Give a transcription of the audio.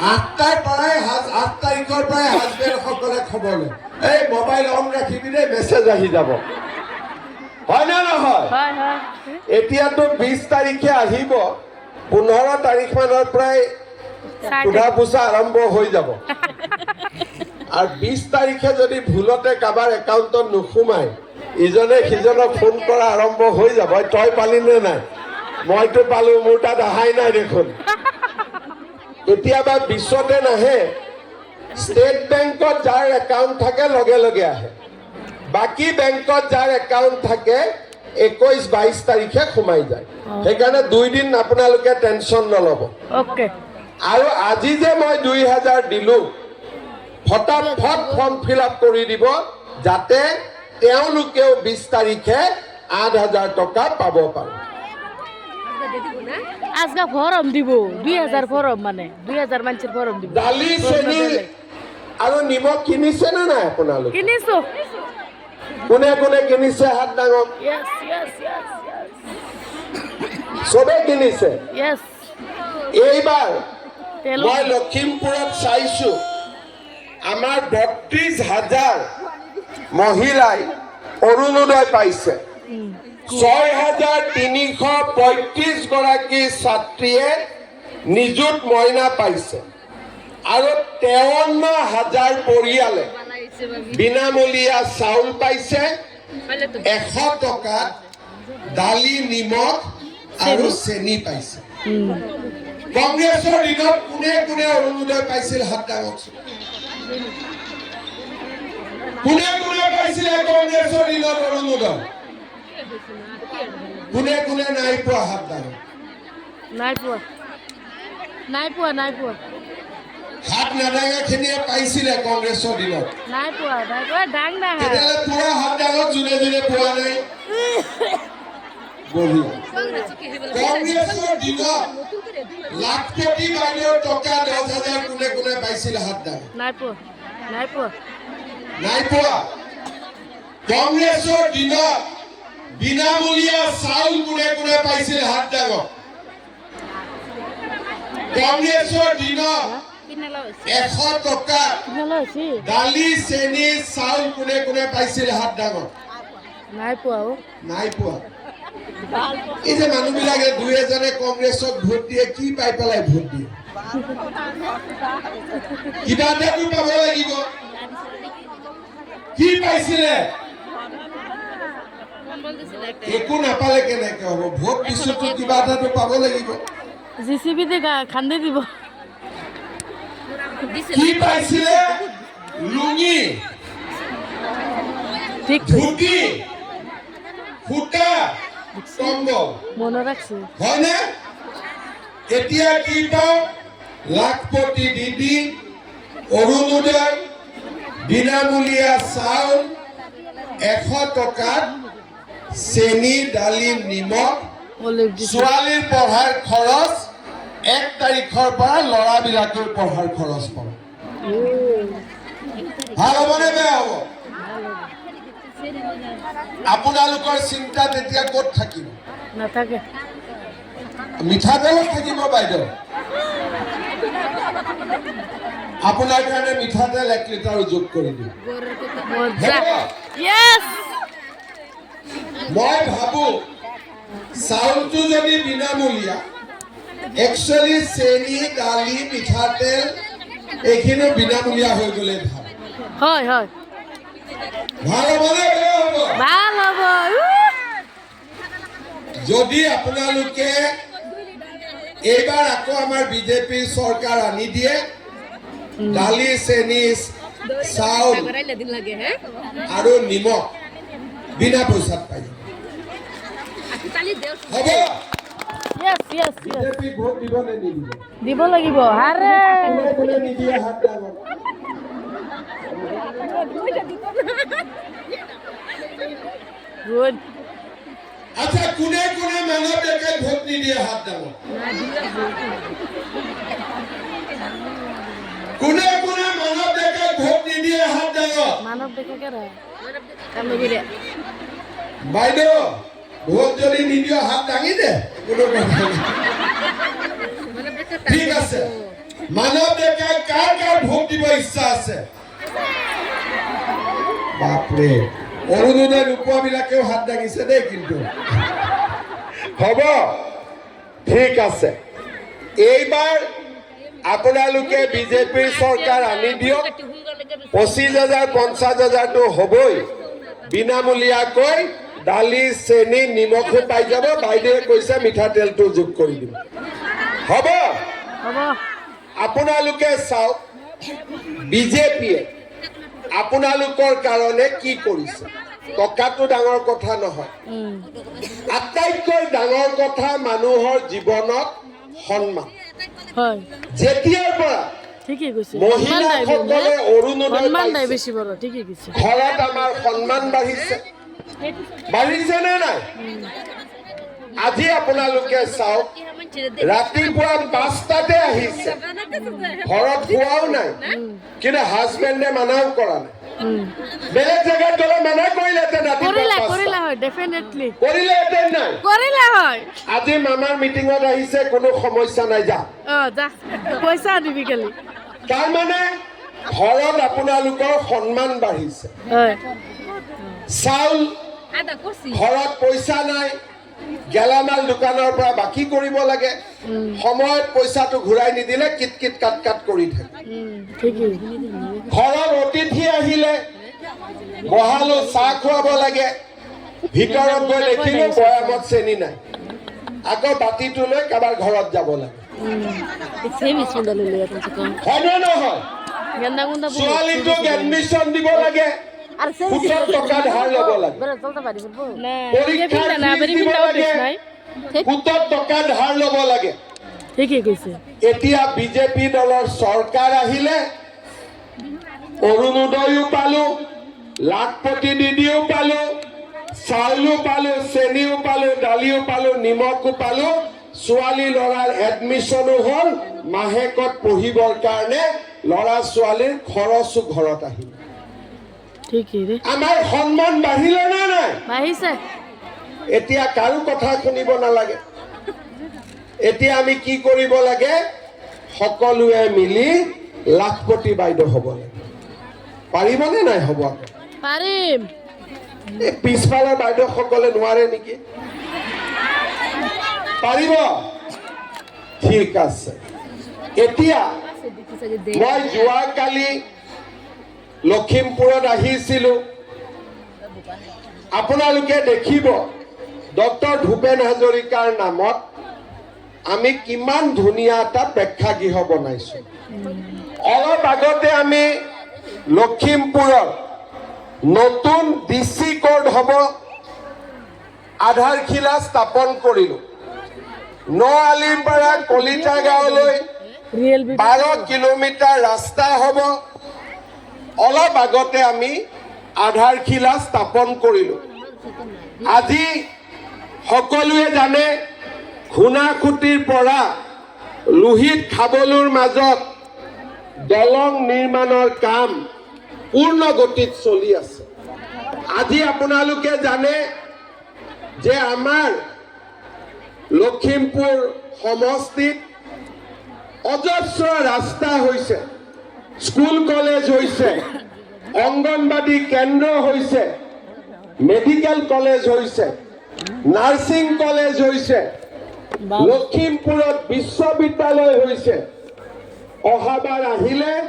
8 তাৰিখৰ পৰাই হাজবেণ্ডসকলে খবৰ লয়, এই মোবাইল অন ৰাখিবি দেই, মেছেজ আহি যাব। হয় নে নহয়? এতিয়াতো 20 তাৰিখে আহিব, 15 তাৰিখ মানৰ পৰাই সোধা পোছা আৰম্ভ হৈ যাব। আৰু 20 তাৰিখে যদি ভুলতে কাৰোবাৰ একাউণ্টত নোসোমায়, ইজনে সিজনক ফোন কৰা আৰম্ভ হৈ যাব, তই পালি নে নাই, মইতো পালো, মোৰ তাত অহাই নাই দেখোন। কেতিয়াবা বিশ্বতে নাহে, ষ্টেট বেংকত যাৰ একাউণ্ট থাকে লগে লগে আহে, বাকী বেংকত যাৰ একাউণ্ট থাকে 21-22 তাৰিখে সোমাই যায়। সেইকাৰণে 2 দিন আপোনালোকে টেনশ্যন নল'ব। আৰু আজি যে মই 2000 দিলো, ফটাফট ফৰ্ম ফিল আপ কৰি দিব, যাতে তেওঁলোকেও 20 তাৰিখে 8000 টকা পাব পাৰে। আজকা ফৰ্ম দিব 2000 ফৰ্ম, মানে 2000 মানুষেৰ ফৰ্ম দিব। দালি চেনি আৰু নিমখ কিনিছে নে নাই আপোনালোকে? কিনিছো। কোনে কোনে কিনিছে হাত ডাঙক? চবে কিনিছে। এইবাৰ মই লখিমপুৰত চাইছো, আমাৰ 32,000 মহিলাই অৰুণোদয় পাইছে। 6,335 গৰাকী ছাত্ৰীয়ে নিযুত মইনা পাইছে, আৰু 53,000 পৰিয়ালে বিনামূলীয়া চাউল পাইছে। 100 টকাত দালি, নিমখ আৰু চেনি পাইছে। কংগ্ৰেছৰ দিনত কোনে কোনে অৰুণোদয় পাইছিল হাত ডাঙকচোন? কোনে কোনে পাইছিলে কংগ্ৰেছৰ দিনত অৰুণোদয়? কোনে কোনে নাই পোৱা হাত ডাঙক? নাই পোৱা। হাত নাডাঙা খিনিয়ে পাইছিলে কংগ্ৰেছৰ দিনত। ডাং না। তেতিয়াহ'লে পুৰা হাত ডাঙক যোনে যোনে পোৱা নাই। কংগ্ৰেছৰ দিনত লাখপতি বাইদেউৰ টকা 10,000 কোনে কোনে পাইছিল হাত ডাঙক? নাই পোৱা। কংগ্ৰেছৰ দিনত বিনামূলীয়া চাউল কোনে কোনে পাইছিল হাত ডাঙক? কংগ্ৰেছৰ দিনত 100 টকা দালি, চেনি, চাউল কোনে কোনে পাইছিল হাত ডাঙক? নাই পোৱা। এই যে মানুহবিলাকে 2-এজনে কংগ্ৰেছক ভোট দিয়ে, কি পাই পেলাই ভোট দিয়ে? কিবা এটাতো পাব লাগিব। কি পাইছিলে? একো নাপালে কেনেকে হ'ব? ভোট দিছোতো, কিবা এটাতো পাব লাগিব। জিচিবি খান্দি দিব। কি পাইছিলে? লুঙি, ধুতি, সূতা, কম্বল। মনে রাখছি। হয়নে? এতিয়া কি পাওঁ? লাখপতি দিদি, অৰুণোদয়, বিনামূলীয়া চাউল, 100 টকাত চেনি, দালি, নিমখ, ছোৱালীৰ পঢ়াৰ খৰচ 1 তাৰিখৰ পৰা ল'ৰাবিলাকৰ পঢ়াৰ খৰচ পাব। ভাল হ'বনে বেয়া হ'ব? আপোনালোকৰ চিন্তা তেতিয়া ক'ত থাকিব? নাথাকে। মিঠাতেলত থাকিব বাইদেউ। আপোনাৰ কাৰণে মিঠাতেল 1 লিটাৰ যোগ কৰি দিম। মই ভাবো চাউলটো যদি বিনামূলীয়া, একচুৱেলি চেনি, দালি, মিঠাতেল এইখিনিও বিনামূলীয়া হৈ গ'লে ভাল। হয়। ভাল হ'বনে বেয়া হ'ব? ভাল হ'ব। যদি আপোনালোকে এইবাৰ আকৌ আমাৰ বিজেপিৰ চৰকাৰ আনি দিয়ে, দালি, চেনি, চাউল আৰু নিমখ বিনা পইচাত পাই যাব। হ'ব? বিজেপি ভোট দিব নে নিদিব? দিব লাগিব। কোনে কোনে নিদিয়ে হাত ডাঙক? আচ্ছা, কোনে কোনে মানৱ ডেকাই ভোট নিদিয়ে হাত ডাঙক? কোনে কোনে মানৱ ডেকাই ভোট নিদিয়ে হাত ডাঙক? বাইদেউ, ভোট যদি নিদিয়ে হাত দাঙি দে, কোনো কথা নাই। ঠিক আছে, মানৱ ডেকাই কাৰ কাৰ ভোট দিব ইচ্ছা আছে? বাপৰে, অৰুণোদয় নোপোৱাবিলাকেও হাত দাঙিছে দেই। কিন্তু হ'ব, ঠিক আছে। এইবাৰ আপোনালোকে বিজেপিৰ চৰকাৰ আনি দিয়ক। 25,000 50,000টো হ'বই। বিনামূলীয়াকৈ দালি, চেনি, নিমখো পাই যাব। বাইদেৱে কৈছে মিঠাতেলটো যোগ কৰি দিম। হ'ব, হ'ব। আপোনালোকে চাওক বিজেপিয়ে আপোনালোকৰ কাৰণে কি কৰিছে। টকাটো ডাঙৰ কথা নহয়, আটাইতকৈ ডাঙৰ কথা মানুহৰ জীৱনত সন্মান। হয়, যেতিয়াৰ পৰা ঠিকই কৈছে। মহিলাসকলে অৰুণোদয় সন্মান নাই পাইছে, বেছি বড়, ঠিকই কৈছে। ঘৰত আমাৰ সন্মান বাঢ়িছে। বাঢ়িছে নে নাই? আজি আপোনালোকে চাওক, ৰাতিপুৱা 5টাতে আহিছে, ঘৰত খোৱাও নাই, কিন্তু হাজবেণ্ডে মানাও কৰা নাই। বেলেগ জেগাত গ'লে মানা কৰিলেহেঁতেন, কৰিলা ৰাতিপুৱা হয়, ডেফিনেটলি কৰিলেহেঁতেন নাই। কৰিলা হয়। আজি মামাৰ মিটিঙত আহিছে, কোনো সমস্যা নাই, যা। যা, পইচা দিবি কালি। তাৰমানে ঘৰত আপোনালোকৰ সন্মান বাঢ়িছে। হয়, চাউল ঘৰত পইচা নাই, গেলামাল দোকানৰ পৰা বাকী কৰিব লাগে। সময়ত পইচাটো ঘূৰাই নিদিলে কিট কিট কাট কাট কৰি থাকে। ঠিকই। ঘৰত অতিথি আহিলে বহালো, চাহ খুৱাব লাগে। ভিতৰত গৈ দেখিলো বৈয়ামত চেনি নাই, আকৌ বাতিটো লৈ কাৰোবাৰ ঘৰত যাব লাগে। হয়নে নহয়? ছোৱালীটোক এডমিশ্যন দিব লাগে, 70 টকা ধাৰ ল'ব লাগে। পৰীক্ষাৰ ফিজ দিব লাগে, 70 টকা ধাৰ ল'ব লাগে। ঠিকই কৈছে। এতিয়া বিজেপি দলৰ চৰকাৰ আহিলে অৰুণোদয়ো পালো, লাখপতি দিদিও পালো, চাউলো পালো, চেনিও পালো, দালিও পালো, নিমখো পালো। ছোৱালী ল'ৰাৰ এডমিশ্যনো হ'ল। মাহেকত পঢ়িবৰ কাৰণে ল'ৰা ছোৱালীৰ খৰচো ঘৰত আহিল। ঠিকই ৰে, আমাৰ সন্মান বাঢ়িলে নে নাই? বাঢ়িছে। এতিয়া কাৰো কথা শুনিব নালাগে। এতিয়া আমি কি কৰিব লাগে? সকলোৱে মিলি লাখপতি বাইদেউ হ'ব লাগে। পাৰিবনে নাই? হ'ব, পাৰিম। এই পিছফালৰ বাইদেউসকলে নোৱাৰে নেকি? পাৰিব? ঠিক আছে। এতিয়া মই যোৱাকালি লখিমপুৰত আহিছিলো। আপোনালোকে দেখিব ডক্টৰ ভূপেন হাজৰিকাৰ নামত আমি কিমান ধুনীয়া এটা প্ৰেক্ষাগৃহ বনাইছো। অলপ আগতে আমি লখিমপুৰত নতুন DC কোড হ'ব, আধাৰশিলা স্থাপন কৰিলো। নআলিৰ পৰা কলিতা গাঁৱলৈ 12 কিলোমিটাৰ ৰাস্তা হ'ব। অলপ আগতে আমি আধাৰশিলা স্থাপন কৰিলো। আজি সকলোৱে জানে ঘুনাসুতিৰ পৰা লোহিত খাবলুৰ মাজত দলং নিৰ্মাণৰ কাম পূৰ্ণ গতিত চলি আছে। আজি আপোনালোকে জানে যে আমাৰ লখিমপুৰ সমষ্টিত অজস্ৰ ৰাস্তা হৈছে, স্কুল কলেজ হৈছে, অংগনবাদী কেন্দ্ৰ হৈছে, মেডিকেল কলেজ হৈছে, নাৰ্ছিং কলেজ হৈছে, লখিমপুৰত বিশ্ববিদ্যালয় হৈছে। অহাবাৰ আহিলে